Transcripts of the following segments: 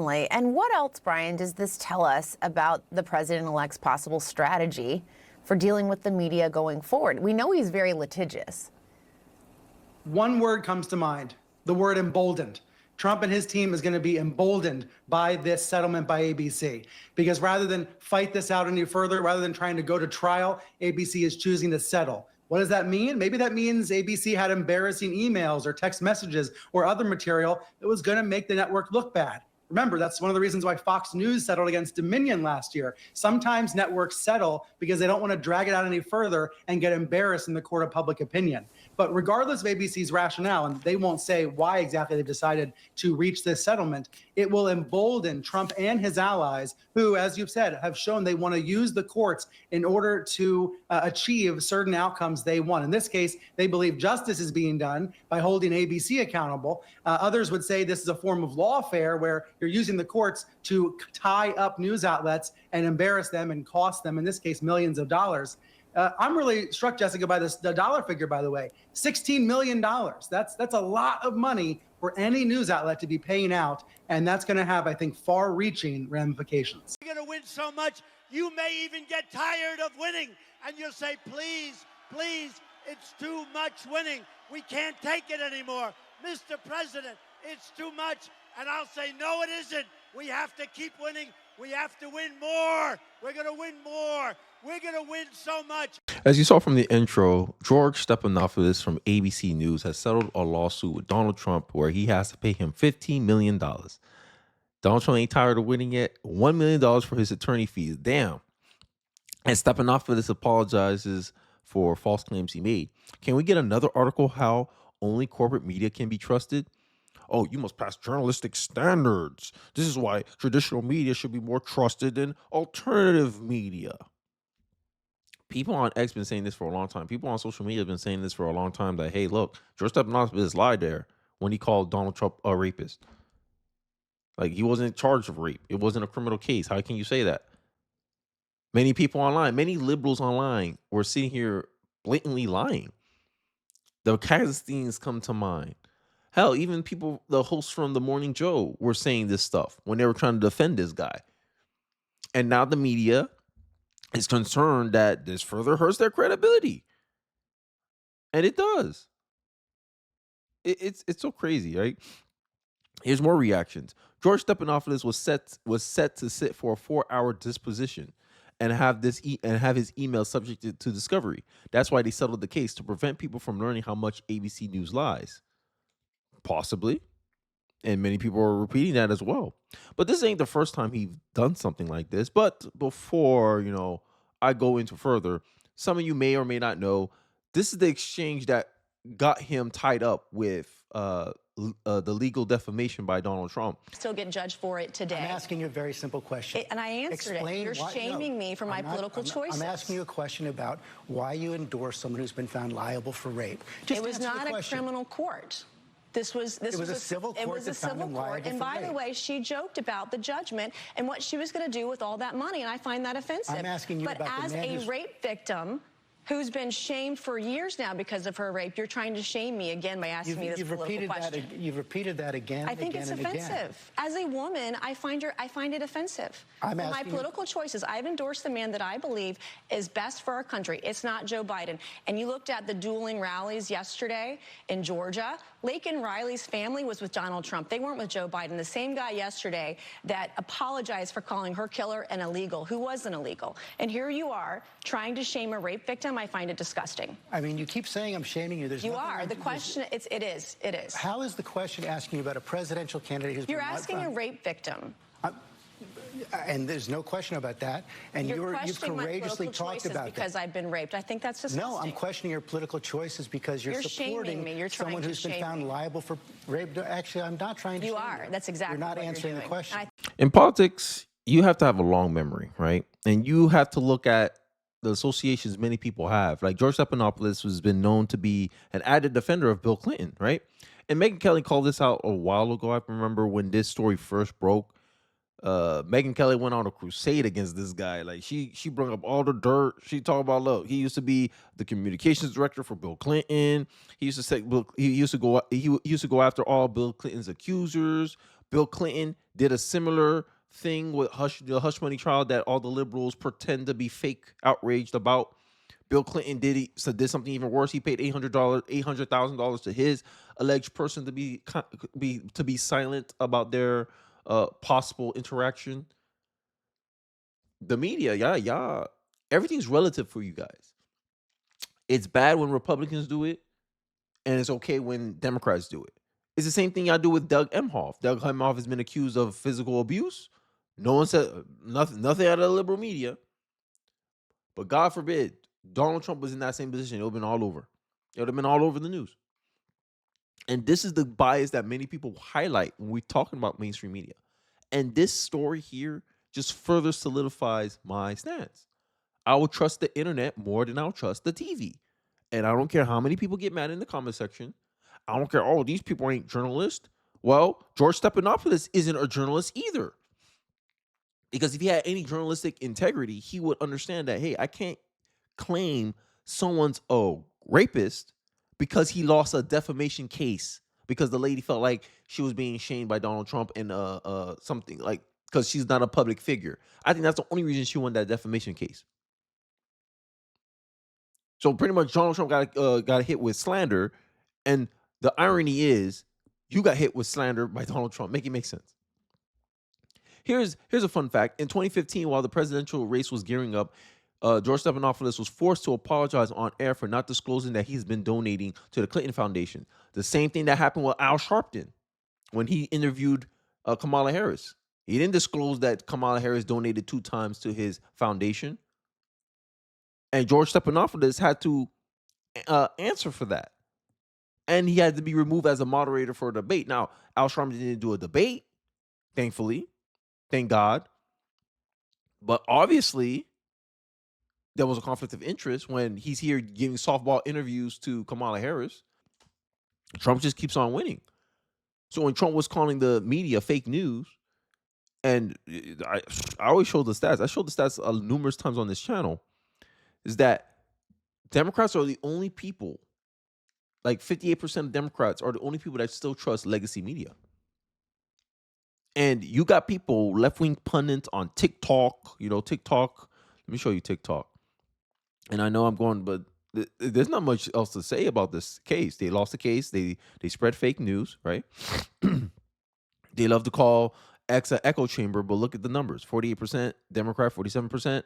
Certainly. And what else, Brian, does this tell us about the president-elect's possible strategy for dealing with the media going forward? We know he's very litigious. One word comes to mind, the word emboldened. Trump and his team is going to be emboldened by this settlement by ABC, because rather than fight this out any further, rather than trying to go to trial, ABC is choosing to settle. What does that mean? Maybe that means ABC had embarrassing emails or text messages or other material that was going to make the network look bad. Remember, that's one of the reasons why Fox News settled against Dominion last year. Sometimes networks settle because they don't want to drag it out any further and get embarrassed in the court of public opinion. But regardless of ABC's rationale, and they won't say why exactly they've decided to reach this settlement, it will embolden Trump and his allies who, as you've said, have shown they want to use the courts in order to achieve certain outcomes they want. In this case, they believe justice is being done by holding ABC accountable. Others would say this is a form of lawfare where you're using the courts to tie up news outlets and embarrass them and cost them, in this case, millions of dollars. I'm really struck, Jessica, by the dollar figure, by the way, $16 million. That's a lot of money for any news outlet to be paying out. And that's going to have, I think, far-reaching ramifications. You're going to win so much, you may even get tired of winning. And you'll say, please, please, it's too much winning. We can't take it anymore. Mr. President, it's too much. And I'll say, no, it isn't. We have to keep winning. We have to win more. We're going to win more. We're going to win so much. As you saw from the intro, George Stephanopoulos from ABC News has settled a lawsuit with Donald Trump where he has to pay him $15 million. Donald Trump ain't tired of winning yet. $1 million for his attorney fees. Damn. And Stephanopoulos apologizes for false claims he made. Can we get another article how only corporate media can be trusted? Oh, you must pass journalistic standards. This is why traditional media should be more trusted than alternative media. People on X been saying this for a long time. People on social media have been saying this for a long time that, hey, look, George Stephanopoulos lied there when he called Donald Trump a rapist. Like, he wasn't charged of rape. It wasn't a criminal case. How can you say that? Many people online, many liberals online were sitting here blatantly lying. The Kazakhstans come to mind. Hell, even people, the hosts from The Morning Joe were saying this stuff when they were trying to defend this guy. And now the media is concerned that this further hurts their credibility. And it does. It's so crazy, right? Here's more reactions. George Stephanopoulos was set to sit for a 4-hour disposition and have his email subjected to discovery. That's why they settled the case, to prevent people from learning how much ABC News lies. Possibly. And many people are repeating that as well. But this ain't the first time he's done something like this. But before, I go into further, some of you may or may not know, this is the exchange that got him tied up with the legal defamation by Donald Trump. Still get judged for it today. I'm asking you a very simple question. And I answered it. You're shaming me for my political choices. I'm asking you a question about why you endorse someone who's been found liable for rape. It was not a criminal court. This was a civil court. It was a civil court. And by the way, she joked about the judgment and what she was going to do with all that money, and I find that offensive. I'm asking you about the man as a rape victim who's been shamed for years now because of her rape, you're trying to shame me again by asking me this political question. You've repeated that again. I think it's offensive. As a woman, I find it offensive. For my political choices, I've endorsed the man that I believe is best for our country. It's not Joe Biden. And you looked at the dueling rallies yesterday in Georgia. Laken Riley's family was with Donald Trump. They weren't with Joe Biden. The same guy yesterday that apologized for calling her killer an illegal, who wasn't illegal. And here you are trying to shame a rape victim. I find it disgusting. I mean, you keep saying I'm shaming you. You are. The question, it is. How is the question asking you about a presidential candidate who's You're asking a rape victim. And there's no question about that. And you've courageously talked about that. Because I've been raped. I think that's disgusting. No, I'm questioning your political choices because you're supporting me. You're trying someone who's been found liable for rape. Actually, I'm not trying to. You are. That's exactly. You're not answering the question. In politics, you have to have a long memory, right? And you have to look at the associations many people have. Like George Stephanopoulos has been known to be an avid defender of Bill Clinton, right? And Megyn Kelly called this out a while ago. I remember when this story first broke. Megyn Kelly went on a crusade against this guy. Like she brought up all the dirt. She talked about, look, he used to be the communications director for Bill Clinton. He used to go after all Bill Clinton's accusers. Bill Clinton did a similar thing with the hush money trial that all the liberals pretend to be fake outraged about. Bill Clinton did something even worse. He paid $800,000 to his alleged person to be silent about their possible interaction. The media, yeah, everything's relative for you guys. It's bad when Republicans do it, and it's okay when Democrats do it. It's the same thing y'all do with Doug Emhoff. Doug Emhoff has been accused of physical abuse. No one said nothing out of the liberal media. But God forbid, Donald Trump was in that same position. It would have been all over. It would have been all over the news. And this is the bias that many people highlight when we're talking about mainstream media. And this story here just further solidifies my stance. I will trust the internet more than I'll trust the TV. And I don't care how many people get mad in the comment section. I don't care, oh, these people ain't journalists. Well, George Stephanopoulos isn't a journalist either. Because if he had any journalistic integrity, he would understand that, hey, I can't claim someone's a rapist because he lost a defamation case because the lady felt like she was being shamed by Donald Trump and something like because she's not a public figure. I think that's the only reason she won that defamation case. So pretty much Donald Trump got hit with slander, and the irony is you got hit with slander by Donald Trump. Make it make sense. Here's a fun fact. In 2015, while the presidential race was gearing up, George Stephanopoulos was forced to apologize on air for not disclosing that he's been donating to the Clinton Foundation. The same thing that happened with Al Sharpton when he interviewed Kamala Harris. He didn't disclose that Kamala Harris donated 2 times to his foundation. And George Stephanopoulos had to answer for that. And he had to be removed as a moderator for a debate. Now, Al Sharpton didn't do a debate, thankfully. Thank God. But obviously, there was a conflict of interest when he's here giving softball interviews to Kamala Harris. Trump just keeps on winning. So when Trump was calling the media fake news, and I always show the stats. I showed the stats numerous times on this channel, is that Democrats are the only people, like 58% of Democrats are the only people that still trust legacy media. And you got people, left-wing pundits on TikTok, TikTok. Let me show you TikTok. And I know I'm going, but there's not much else to say about this case. They lost the case. They spread fake news, right? They love to call X an echo chamber, but look at the numbers. 48% Democrat, 47%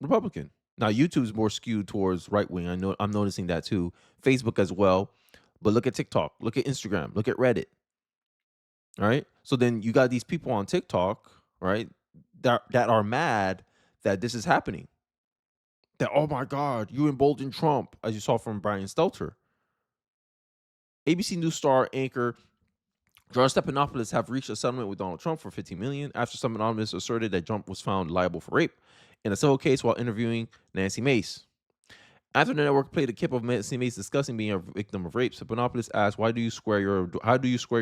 Republican. Now, YouTube's more skewed towards right-wing. I know I'm noticing that too. Facebook as well. But look at TikTok. Look at Instagram. Look at Reddit. All right. So then you got these people on TikTok, right, that are mad that this is happening. That, oh my God, you emboldened Trump, as you saw from Brian Stelter. ABC News star anchor George Stephanopoulos have reached a settlement with Donald Trump for $15 million after some anonymous asserted that Trump was found liable for rape in a civil case while interviewing Nancy Mace. After the network played a clip of Nancy Mace discussing being a victim of rape, Stephanopoulos asked, how do you square your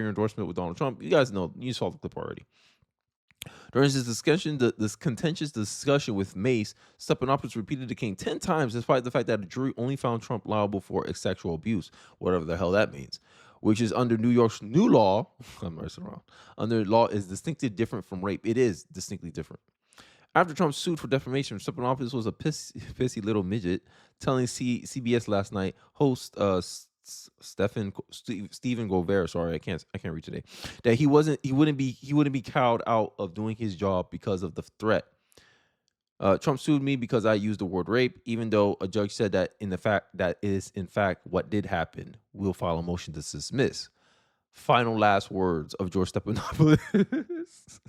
endorsement with Donald Trump? You guys know, you saw the clip already. During this discussion, this contentious discussion with Mace, Stephanopoulos repeated the king 10 times, despite the fact that the jury only found Trump liable for sexual abuse, whatever the hell that means, which is under New York's new law. I'm messing around. Under law is distinctly different from rape. It is distinctly different. After Trump sued for defamation, Stephanopoulos was a pissy little midget, telling CBS last night host Stephen Gover, sorry, I can't read today, that he wouldn't be cowed out of doing his job because of the threat. Trump sued me because I used the word rape, even though a judge said that is in fact what did happen. We'll file a motion to dismiss. Final last words of George Stephanopoulos.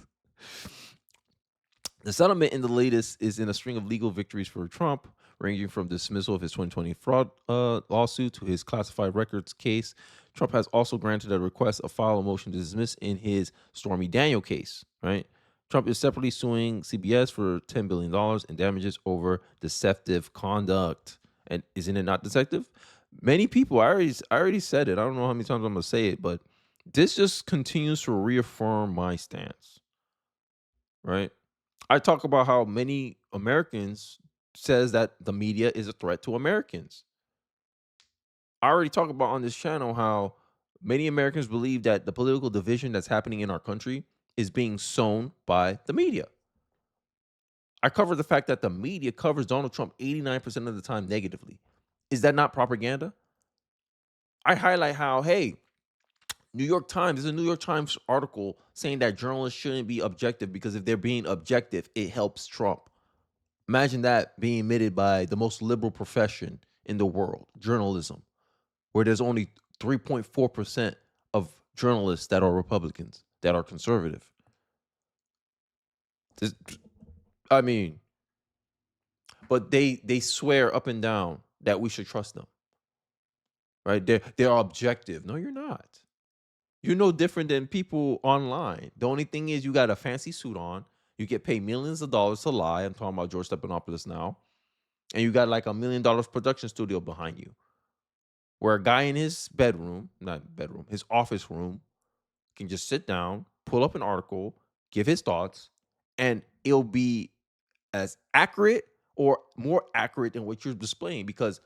The settlement in the latest is in a string of legal victories for Trump, ranging from dismissal of his 2020 fraud lawsuit to his classified records case. Trump has also granted a request to file a motion to dismiss in his Stormy Daniels case, right? Trump is separately suing CBS for $10 billion in damages over deceptive conduct. And isn't it not deceptive? Many people, I already said it. I don't know how many times I'm going to say it, but this just continues to reaffirm my stance, right? I talk about how many Americans says that the media is a threat to Americans. I already talked about on this channel how Many Americans believe that the political division that's happening in our country is being sown by the media. I cover the fact that the media covers Donald Trump 89% of the time negatively. Is that not propaganda? I highlight how, hey, New York Times, there's a New York Times article saying that journalists shouldn't be objective because if they're being objective, it helps Trump. Imagine that being admitted by the most liberal profession in the world, journalism, where there's only 3.4% of journalists that are Republicans, that are conservative. I mean, but they swear up and down that we should trust them, right? They're objective. No, you're not. You're no different than people online. The only thing is you got a fancy suit on. You get paid millions of dollars to lie. I'm talking about George Stephanopoulos now. And you got like $1 million production studio behind you, where a guy in his his office room can just sit down, pull up an article, give his thoughts, and it'll be as accurate or more accurate than what you're displaying, because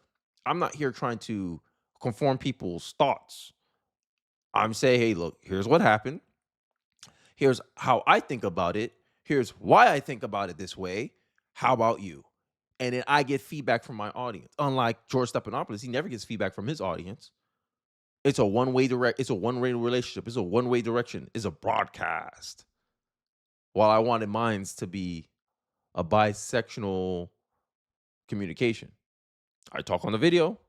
I'm not here trying to conform people's thoughts. I'm saying, hey, look, here's what happened. Here's how I think about it. Here's why I think about it this way. How about you? And then I get feedback from my audience. Unlike George Stephanopoulos, he never gets feedback from his audience. It's a one-way relationship. It's a one-way direction. It's a broadcast. While I wanted mine to be a bisectional communication. I talk on the video.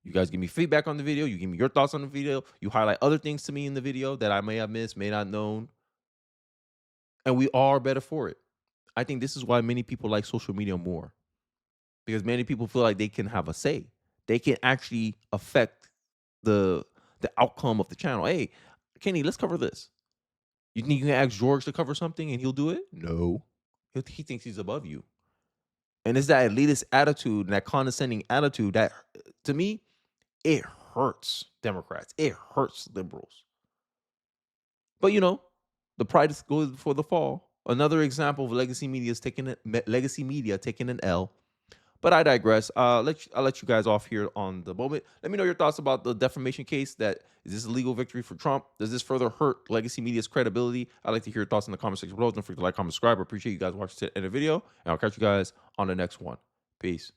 You guys give me feedback on the video. You give me your thoughts on the video. You highlight other things to me in the video that I may have missed, may not known. And we all are better for it. I think this is why many people like social media more. Because many people feel like they can have a say. They can actually affect the outcome of the channel. Hey, Kenny, let's cover this. You think you can ask George to cover something and he'll do it? No. He thinks he's above you. And it's that elitist attitude and that condescending attitude that, to me, it hurts Democrats. It hurts liberals. But, the pride goes before the fall. Another example of legacy media taking an L. But I digress. I'll let you guys off here on the moment. Let me know your thoughts about the defamation case. Is this a legal victory for Trump? Does this further hurt legacy media's credibility? I'd like to hear your thoughts in the comment section below. Don't forget to like, comment, subscribe. I appreciate you guys watching the end of the video. And I'll catch you guys on the next one. Peace.